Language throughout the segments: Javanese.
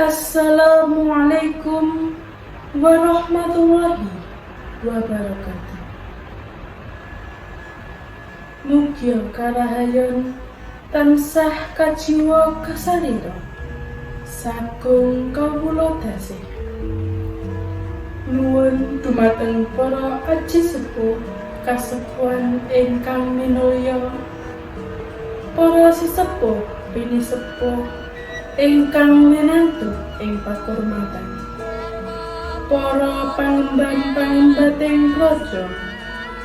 Assalamualaikum warahmatullahi wabarakatuh. Mugia karahayon tansah kajiwa kasalira sagung kawula tasih. Nuwun dumateng para aji sepuh kasepuhan ingkang minulya, para sesepuh bini sepuh ingkang linantu ing pakurmatan, para pangemban-pangembating praja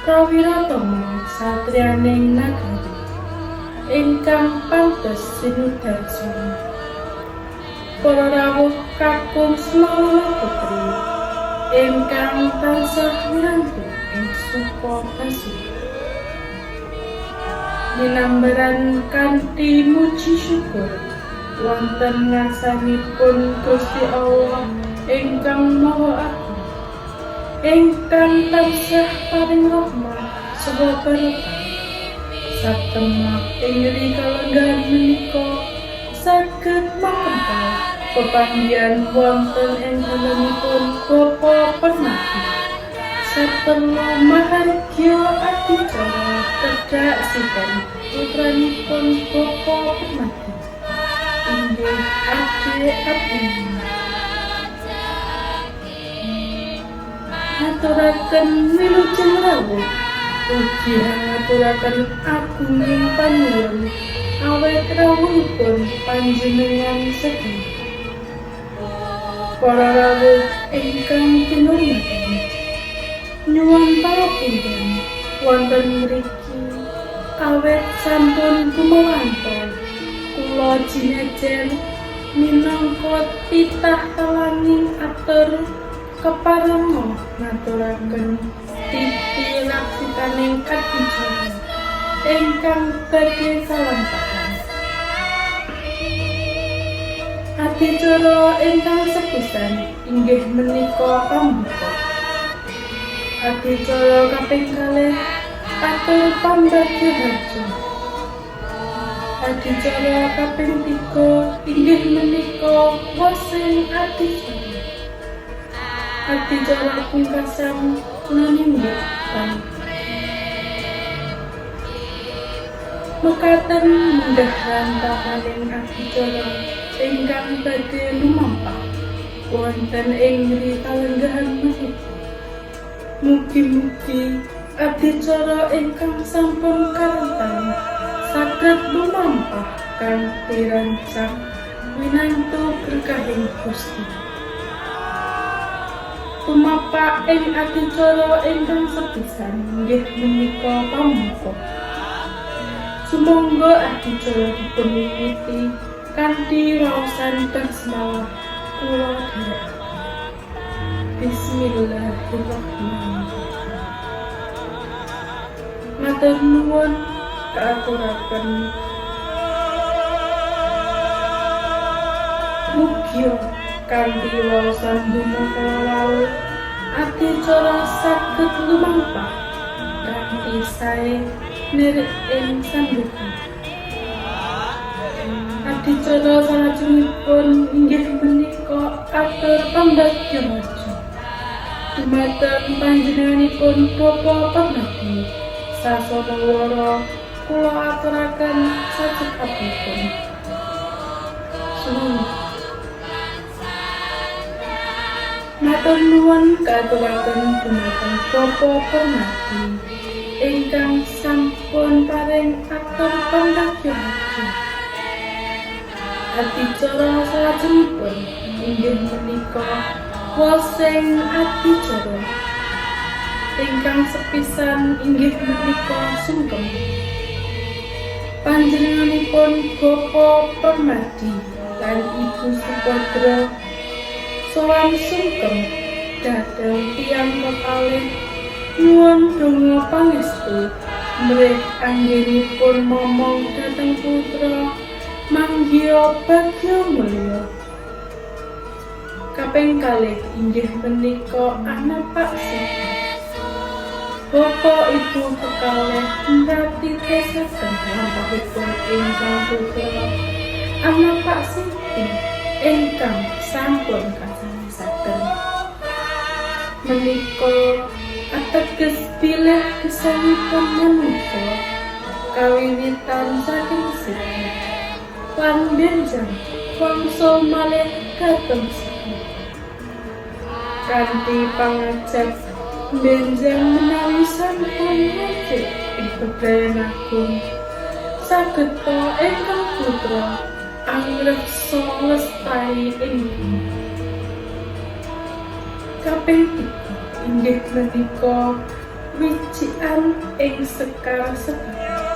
prawiratama satriyaning nagari ingkang pantes sinudarsana, para rawuh kakung Semawala putri ingkang tansah linantu ing supa basuh, minambaran kanthi muji syukur wonten ngarsanipun Gusti Allah ingkang Maha Agung, ingkang tansah paring rahmat saha barokah satemah ing kalenggahan menika saged makempal pepanggihan wonten ing dalemipun Bapa Permati satemah mahargya adicara tedhak sinten putranipun Bapa Permati inggih Ade Abdullah. Ngaturaken wilujeng rawuh ugi ngaturaken agunging panuwun awet rawuhipun panjenengan sedaya. Para rawuh ingkang kinurmatan, nyuwun pangapunten wonten mriki awet sampun gumantung kula jinejen minangka titah talanging atur keparenga ngaturaken titi laksitaning adicara ingkang badhe kalampahan. Adicara ingkang sepisan inggih menika pambuka. Adicara kaping kalih atur pambagya harja. Adicara kaping 3 inggih menika wosing adicara. Adicara pungkasan nanimbut mekaten mundhahan tahaning adicara ingkang badhe lumampah wonten ing kalenggahan menika. Mugi-mugi adicara ingkang sampun karentan saged lumampah kanthi rancang winantu berkahing Gusti. Tumapak ing adicara ingkang sepisan inggih menika pambuka. Sumangga adicara dipunwiwiti kanthi waosan basmalah kula dherek. Bismillahirrahmanirrahim. Matur nuwun kaaturaken mugia kanthi waosan dumaka wau adicara saged lumampah kanthi sae nirik ing sambutan. Adicara salajengipun inggih menika atur pambagya harja dumateng panjenenganipun Bapa Permati sasana wara kula aturaken sacekapipun. Matur nuwun kaaturaken dumateng Bapa Permati ingkang sampun paring atur pambagya harja. Adicara salajengipun inggih menika wosing adicara ingkang sepisan inggih menika sungkem. Panjenenganipun Bapa Permati lan Ibu Subadra sowan sungkem dhateng tiyang kekalih nyuwun donga pangestu mrih anggenipun momong dhateng putra manggya bagya mulya. Kaping kalih inggih menika anak paksi. Bapa Ibu kekalih ndati tesaken lampahipun ingkang putra anak paksi ingkang sampun kasangisaken. Menika ateges bilih gesangipun manungsa kawiwitan saking siki lan benjang wangsul malih dhateng siki. Kanthi pangajap benjang menawi sampun ngajeng ing bebrayan agung saged ingkang putra angreksa lestari ing bumi. Kaping 3 inggih menika wicikan ing sekar-sekar.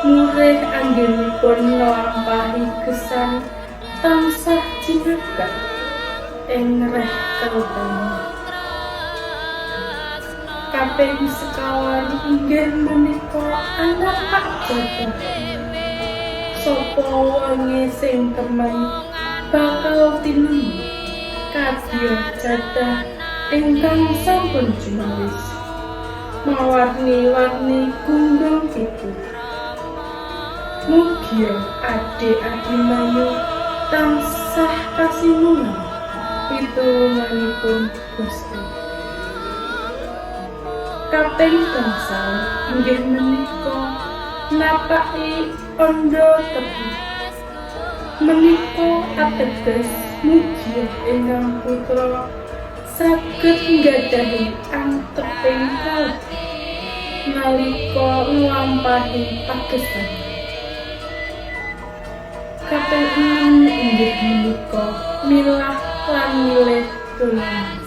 Murih anggenipun nglampahi gesang tansah cinaka ing reh kalbana. Kaping 4 inggih menika anak Pak Jatah. Sapa wonge sing temen bakal tinemu kadya Jatah ingkang sampun jumawis mawarni-warni gunggung pitu. Mugia adik Abimanyu tansah kasinunan pitulunganipun Gusti. Kaping gangsal inggih menika napaki ondo tebu. Menika ateges mugia ingkang putra saged nggadahi anteping kalbu nalika nglampahi pagesan. Kaping 6 inggih menika milah lan milih dolanan.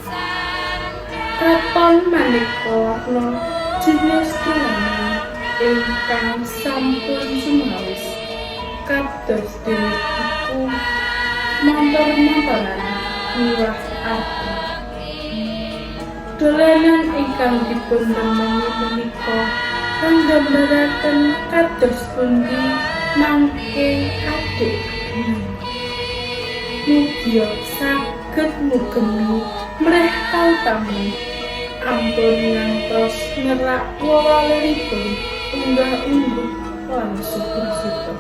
Katon maneka warna jinis dolanan ingkang sampun sumawis kados dene buku, motor-motoran miwah arti. Dolanan ingkang dipuntemoni menika nggambaraken kados pundi mangke adik mugia saged mugemi mreh kautaman ampun ngantos nerak wawaleripun unggah-ungguh lan syukur-syukur.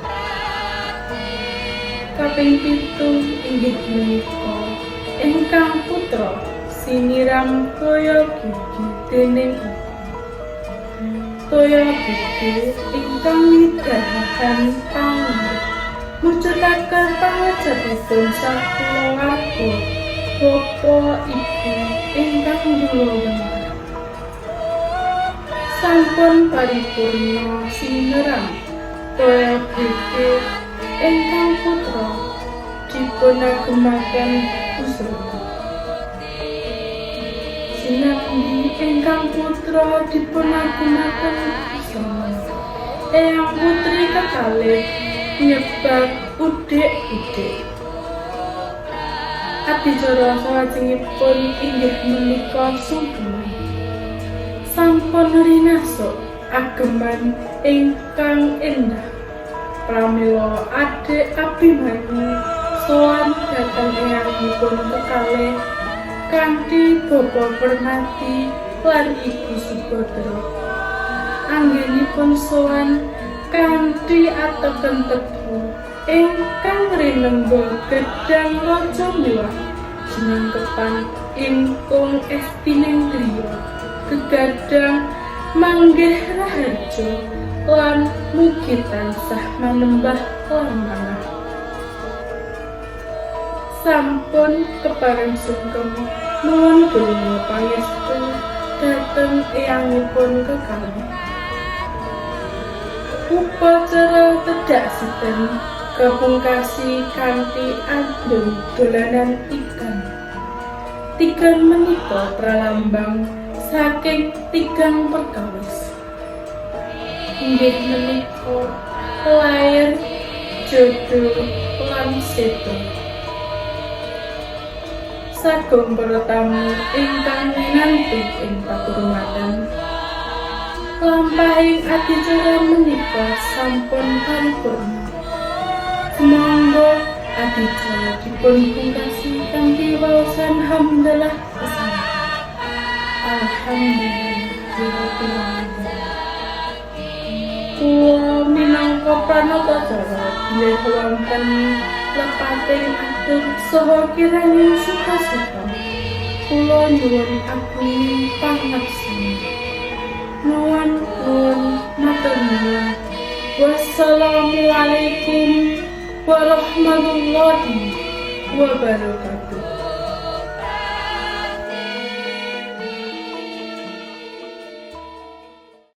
Kaping 7 inggih menika ingkang putra siniram toya gigi dening toya gigi ingkang widahan pangarep mujudaken pangajapipun sakulawarga bapa ibu ingkang kula sampun paripurna siniram toya gigi ingkang putra dipunagemaken usaha. Sinambi ingkang putra dipunagemaken usaha. Eyang putri kekalih nyebat udik-udik. Adicara salajengipun inggih menika sugeng. Sampun rinasuk ageman ingkang endah. Pramila adik Abimanyu sowan dhateng eyangipun kekalih kanthi bapa Permati lan ibu Subadra. Anggenipun sowan kanthi ateken tebu ingkang rinengga gedhang raja miwah jinengkepan ingkung estining griya gegadang manggih raharja lan mugi tansah manembah lan manah. Sampun kepareng sugeng nuwun donga pangestu dhateng eyangipun kekalih. Upacara tedhak siten kapungkasi kanthi adhem dolanan ikan. Tigan menika pralambang saking tigang perkawis. Inggih menika lair jodoh lan seto. Sagung para tamu ingkang minantu ing pakurmatan. Lampahing adicara menika sampun paripurna. Semangga adicara dipun pungkasi kanthi waosan hamdalah pisan. Alhamdulillah. Kula minangka pranata cara bilih wonten lepating tur saha kiranya suka-suka kula nyuwun agung pangaksana. Nuwun matur nuwun. Wassalamualaikum warahmatullahi wabarakatuh.